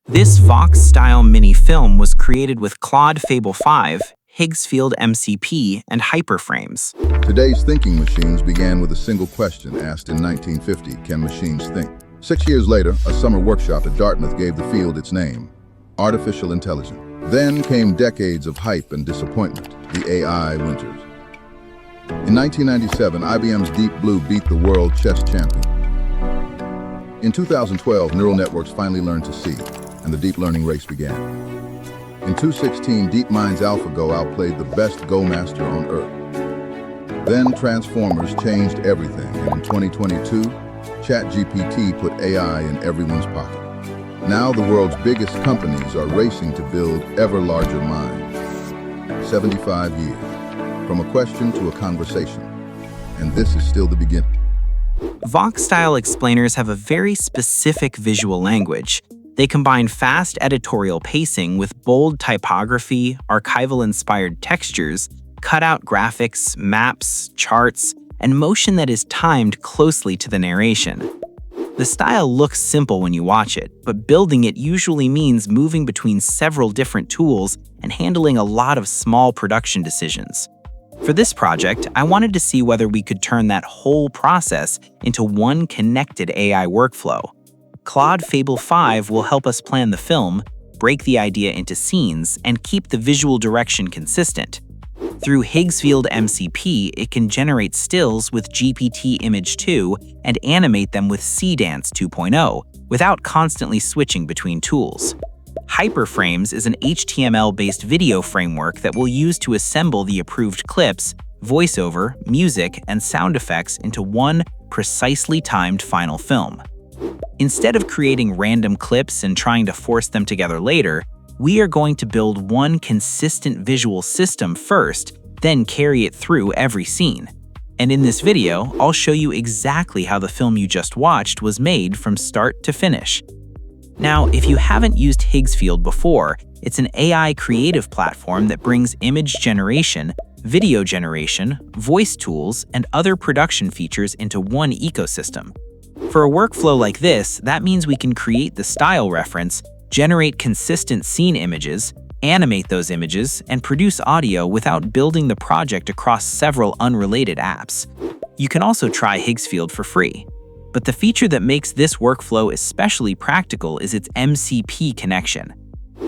This Vox-Style mini film was created with Claude Fable 5, Higgsfield MCP, and hyperframes. Today's thinking machines began with a single question asked in 1950, can machines think? 6 years later, a summer workshop at Dartmouth gave the field its name, artificial intelligence. Then came decades of hype and disappointment, the AI winters. In 1997, IBM's Deep Blue beat the world chess champion. In 2012, neural networks finally learned to see, and the deep learning race began. In 2016, DeepMind's AlphaGo outplayed the best Go master on Earth. Then Transformers changed everything, and in 2022, ChatGPT put AI in everyone's pocket. Now the world's biggest companies are racing to build ever larger minds. 75 years, from a question to a conversation, and this is still the beginning. Vox-Style explainers have a very specific visual language. They combine fast editorial pacing with bold typography, archival-inspired textures, cutout graphics, maps, charts, and motion that is timed closely to the narration. The style looks simple when you watch it, but building it usually means moving between several different tools and handling a lot of small production decisions. For this project, I wanted to see whether we could turn that whole process into one connected AI workflow. Claude Fable 5 will help us plan the film, break the idea into scenes, and keep the visual direction consistent. Through Higgsfield MCP, it can generate stills with GPT Image 2 and animate them with Seedance 2.0 without constantly switching between tools. Hyperframes is an HTML-based video framework that we'll use to assemble the approved clips, voiceover, music, and sound effects into one precisely timed final film. Instead of creating random clips and trying to force them together later, we are going to build one consistent visual system first, then carry it through every scene. And in this video, I'll show you exactly how the film you just watched was made from start to finish. Now, if you haven't used Higgsfield before, it's an AI creative platform that brings image generation, video generation, voice tools, and other production features into one ecosystem. For a workflow like this, that means we can create the style reference, generate consistent scene images, animate those images, and produce audio without building the project across several unrelated apps. You can also try Higgsfield for free. But the feature that makes this workflow especially practical is its MCP connection.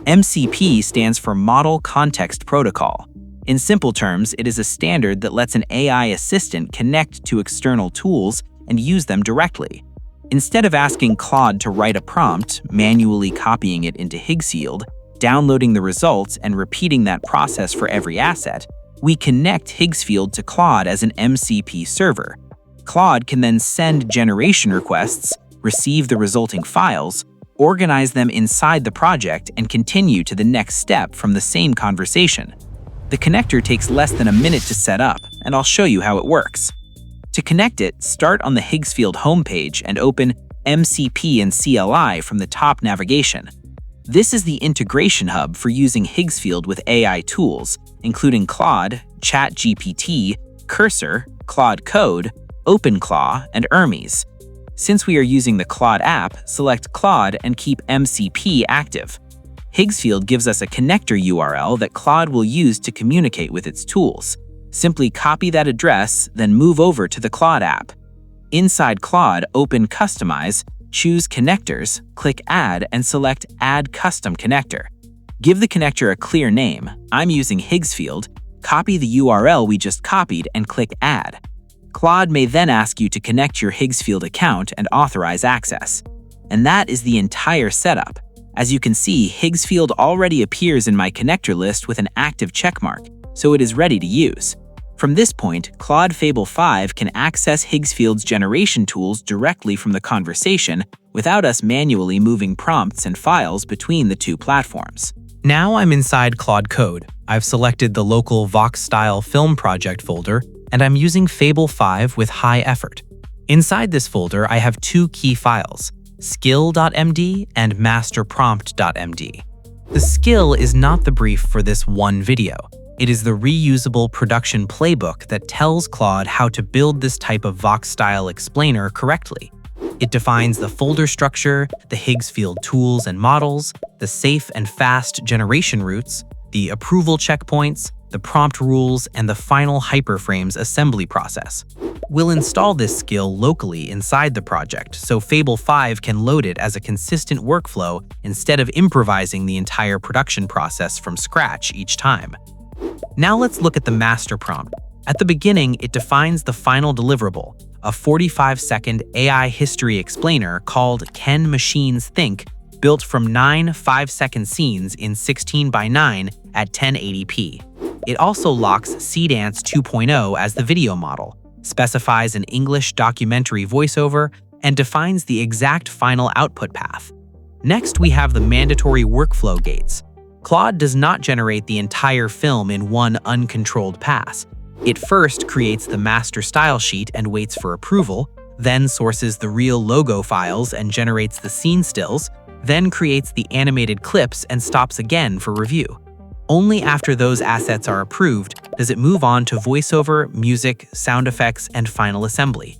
MCP stands for Model Context Protocol. In simple terms, it is a standard that lets an AI assistant connect to external tools and use them directly. Instead of asking Claude to write a prompt, manually copying it into Higgsfield, downloading the results, and repeating that process for every asset, we connect Higgsfield to Claude as an MCP server. Claude can then send generation requests, receive the resulting files, organize them inside the project, and continue to the next step from the same conversation. The connector takes less than a minute to set up, and I'll show you how it works. To connect it, start on the Higgsfield homepage and open MCP and CLI from the top navigation. This is the integration hub for using Higgsfield with AI tools, including Claude, ChatGPT, Cursor, Claude Code, OpenClaw, and Hermes. Since we are using the Claude app, select Claude and keep MCP active. Higgsfield gives us a connector URL that Claude will use to communicate with its tools. Simply copy that address, then move over to the Claude app. Inside Claude, open Customize, choose Connectors, click Add, and select Add Custom Connector. Give the connector a clear name. I'm using Higgsfield. Copy the URL we just copied and click Add. Claude may then ask you to connect your Higgsfield account and authorize access. And that is the entire setup. As you can see, Higgsfield already appears in my connector list with an active checkmark, so it is ready to use. From this point, Claude Fable 5 can access Higgsfield's generation tools directly from the conversation without us manually moving prompts and files between the two platforms. Now I'm inside Claude Code. I've selected the local Vox-Style film project folder, and I'm using Fable 5 with high effort. Inside this folder, I have two key files, skill.md and masterprompt.md. The skill is not the brief for this one video. It is the reusable production playbook that tells Claude how to build this type of Vox-Style explainer correctly. It defines the folder structure, the Higgsfield tools and models, the safe and fast generation routes, the approval checkpoints, the prompt rules, and the final hyperframes assembly process. We'll install this skill locally inside the project, so Fable 5 can load it as a consistent workflow instead of improvising the entire production process from scratch each time. Now let's look at the master prompt. At the beginning, it defines the final deliverable, a 45-second AI history explainer called Can Machines Think, built from 9 5-second scenes in 16:9 at 1080p. It also locks Seedance 2.0 as the video model, specifies an English documentary voiceover, and defines the exact final output path. Next, we have the mandatory workflow gates. Claude does not generate the entire film in one uncontrolled pass. It first creates the master style sheet and waits for approval, then sources the real logo files and generates the scene stills, then creates the animated clips and stops again for review. Only after those assets are approved does it move on to voiceover, music, sound effects, and final assembly.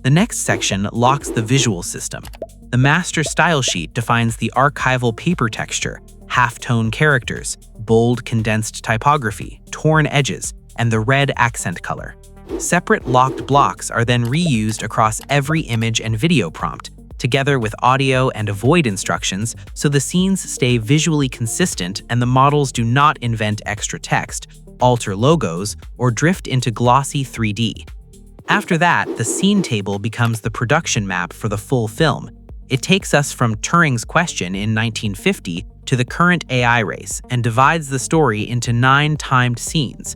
The next section locks the visual system. The master style sheet defines the archival paper texture, halftone characters, bold condensed typography, torn edges, and the red accent color. Separate locked blocks are then reused across every image and video prompt, together with audio and avoid instructions, so the scenes stay visually consistent and the models do not invent extra text, alter logos, or drift into glossy 3D. After that, the scene table becomes the production map for the full film. It takes us from Turing's question in 1950 to the current AI race and divides the story into 9 timed scenes.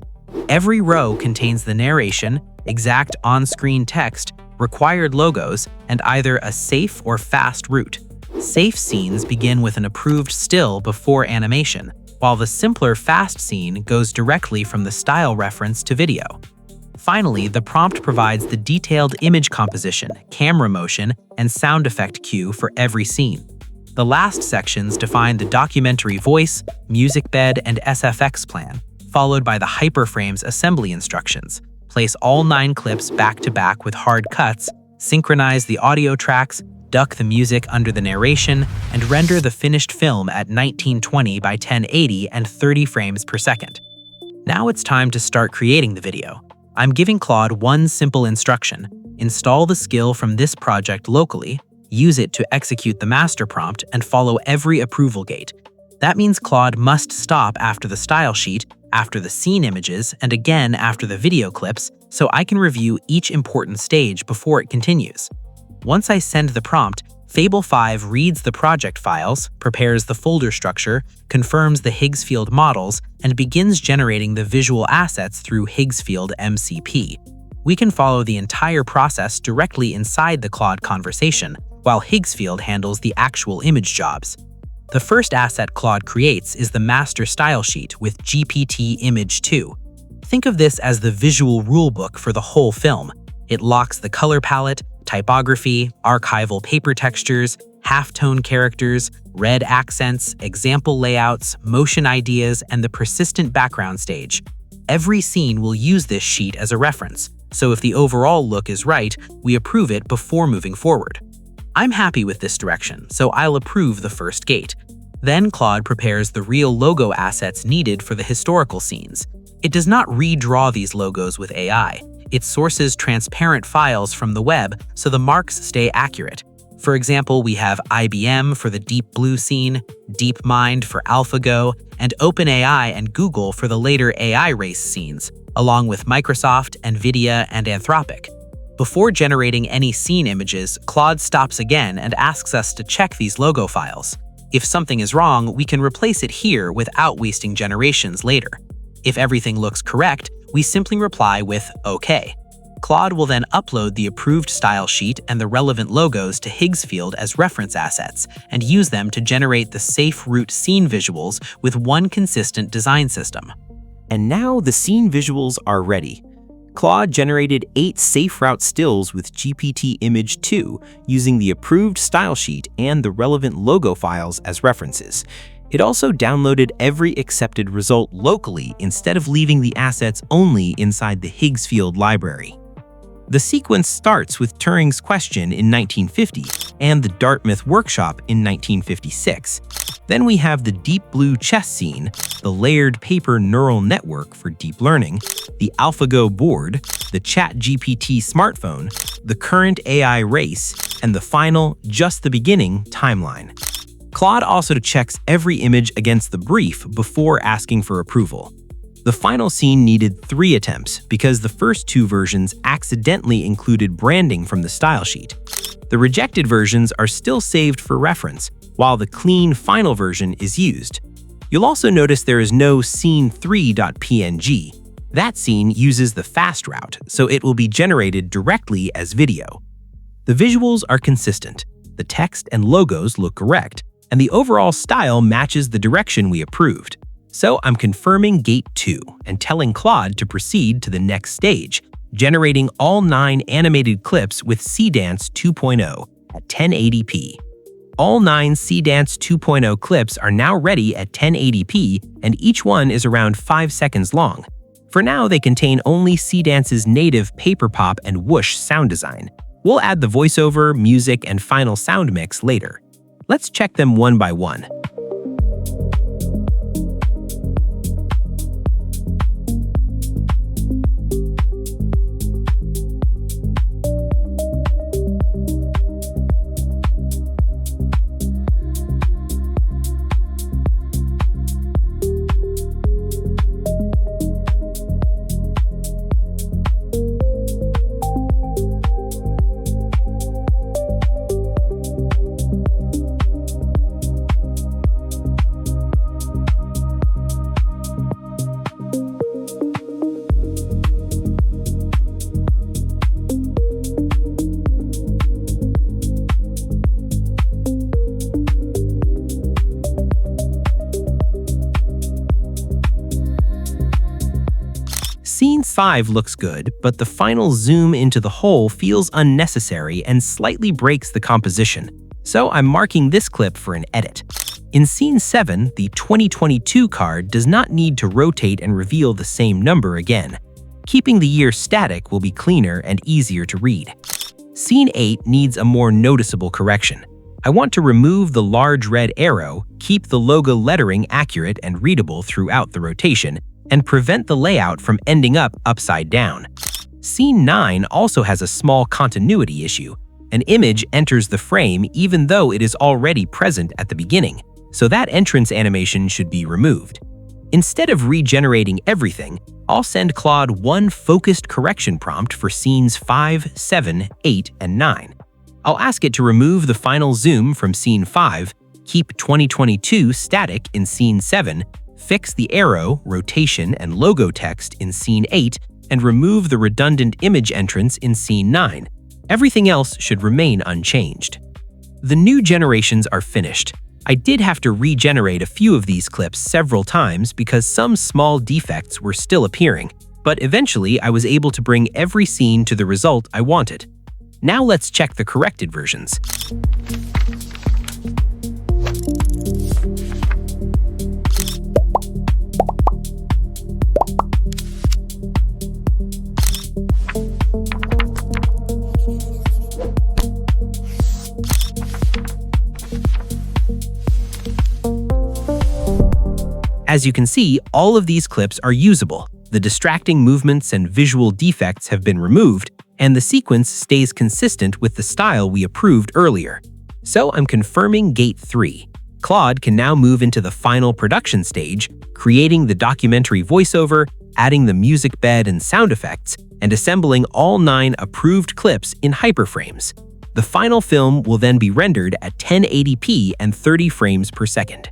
Every row contains the narration, exact on-screen text, required logos, and either a safe or fast route. Safe scenes begin with an approved still before animation, while the simpler fast scene goes directly from the style reference to video. Finally, the prompt provides the detailed image composition, camera motion, and sound effect cue for every scene. The last sections define the documentary voice, music bed, and SFX plan, followed by the hyperframes assembly instructions. Place all 9 clips back-to-back with hard cuts, synchronize the audio tracks, duck the music under the narration, and render the finished film at 1920 by 1080 and 30 frames per second. Now it's time to start creating the video. I'm giving Claude one simple instruction: install the skill from this project locally, use it to execute the master prompt, and follow every approval gate. That means Claude must stop after the style sheet, after the scene images, and again after the video clips, so I can review each important stage before it continues. Once I send the prompt, Fable 5 reads the project files, prepares the folder structure, confirms the Higgsfield models, and begins generating the visual assets through Higgsfield MCP. We can follow the entire process directly inside the Claude conversation, while Higgsfield handles the actual image jobs. The first asset Claude creates is the master style sheet with GPT Image 2. Think of this as the visual rulebook for the whole film. It locks the color palette, typography, archival paper textures, halftone characters, red accents, example layouts, motion ideas, and the persistent background stage. Every scene will use this sheet as a reference, so if the overall look is right, we approve it before moving forward. I'm happy with this direction, so I'll approve the first gate. Then Claude prepares the real logo assets needed for the historical scenes. It does not redraw these logos with AI. It sources transparent files from the web so the marks stay accurate. For example, we have IBM for the Deep Blue scene, DeepMind for AlphaGo, and OpenAI and Google for the later AI race scenes, along with Microsoft, NVIDIA, and Anthropic. Before generating any scene images, Claude stops again and asks us to check these logo files. If something is wrong, we can replace it here without wasting generations later. If everything looks correct, we simply reply with OK. Claude will then upload the approved style sheet and the relevant logos to Higgsfield as reference assets and use them to generate the safe route scene visuals with one consistent design system. And now the scene visuals are ready. Claude generated 8 safe route stills with GPT Image 2 using the approved style sheet and the relevant logo files as references. It also downloaded every accepted result locally instead of leaving the assets only inside the Higgsfield library. The sequence starts with Turing's question in 1950 and the Dartmouth workshop in 1956. Then we have the deep blue chess scene, the layered paper neural network for deep learning, the AlphaGo board, the ChatGPT smartphone, the current AI race, and the final, just the beginning, timeline. Claude also checks every image against the brief before asking for approval. The final scene needed 3 attempts because the first 2 versions accidentally included branding from the style sheet. The rejected versions are still saved for reference, while the clean final version is used. You'll also notice there is no scene3.png. That scene uses the fast route, so it will be generated directly as video. The visuals are consistent, the text and logos look correct, and the overall style matches the direction we approved. So I'm confirming Gate 2 and telling Claude to proceed to the next stage, generating all 9 animated clips with Seedance 2.0 at 1080p. All 9 Seedance 2.0 clips are now ready at 1080p, and each one is around 5 seconds long. For now, they contain only Seedance's native paper pop and whoosh sound design. We'll add the voiceover, music, and final sound mix later. Let's check them one by one. Scene 5 looks good, but the final zoom into the hole feels unnecessary and slightly breaks the composition, so I'm marking this clip for an edit. In Scene 7, the 2022 card does not need to rotate and reveal the same number again. Keeping the year static will be cleaner and easier to read. Scene 8 needs a more noticeable correction. I want to remove the large red arrow, keep the logo lettering accurate and readable throughout the rotation, and prevent the layout from ending up upside down. Scene 9 also has a small continuity issue. An image enters the frame even though it is already present at the beginning, so that entrance animation should be removed. Instead of regenerating everything, I'll send Claude one focused correction prompt for scenes 5, 7, 8, and 9. I'll ask it to remove the final zoom from scene 5, keep 2022 static in scene 7, fix the arrow, rotation, and logo text in scene 8, and remove the redundant image entrance in scene 9. Everything else should remain unchanged. The new generations are finished. I did have to regenerate a few of these clips several times because some small defects were still appearing, but eventually I was able to bring every scene to the result I wanted. Now let's check the corrected versions. As you can see, all of these clips are usable. The distracting movements and visual defects have been removed, and the sequence stays consistent with the style we approved earlier. So I'm confirming Gate 3. Claude can now move into the final production stage, creating the documentary voiceover, adding the music bed and sound effects, and assembling all 9 approved clips in hyperframes. The final film will then be rendered at 1080p and 30 frames per second.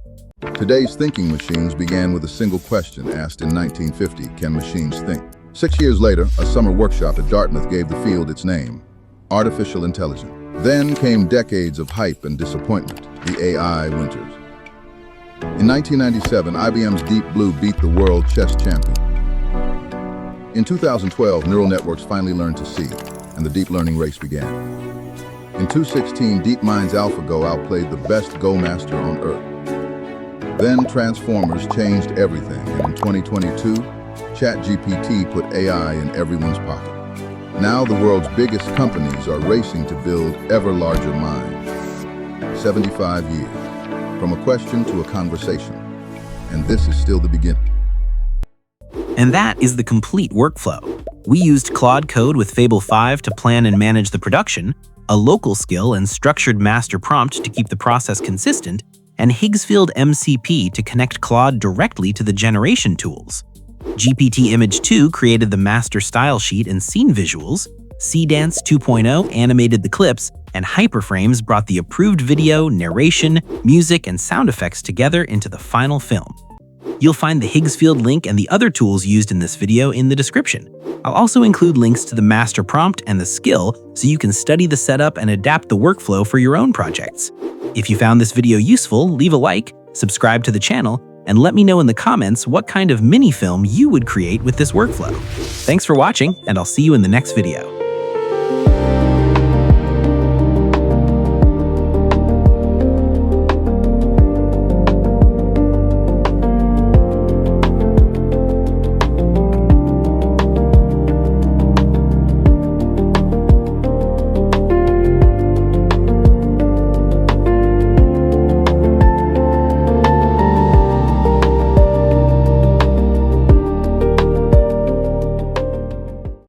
Today's thinking machines began with a single question asked in 1950, can machines think? 6 years later, a summer workshop at Dartmouth gave the field its name, artificial intelligence. Then came decades of hype and disappointment, the AI winters. In 1997, IBM's Deep Blue beat the world chess champion. In 2012, neural networks finally learned to see, and the deep learning race began. In 2016, DeepMind's AlphaGo outplayed the best Go master on Earth. Then Transformers changed everything, and in 2022, ChatGPT put AI in everyone's pocket. Now the world's biggest companies are racing to build ever larger minds. 75 years, from a question to a conversation. And this is still the beginning. And that is the complete workflow. We used Claude Code with Fable 5 to plan and manage the production, a local skill and structured master prompt to keep the process consistent, and Higgsfield MCP to connect Claude directly to the generation tools. GPT Image 2 created the master style sheet and scene visuals, Seedance 2.0 animated the clips, and Hyperframes brought the approved video, narration, music, and sound effects together into the final film. You'll find the Higgsfield link and the other tools used in this video in the description. I'll also include links to the master prompt and the skill so you can study the setup and adapt the workflow for your own projects. If you found this video useful, leave a like, subscribe to the channel, and let me know in the comments what kind of mini film you would create with this workflow. Thanks for watching, and I'll see you in the next video.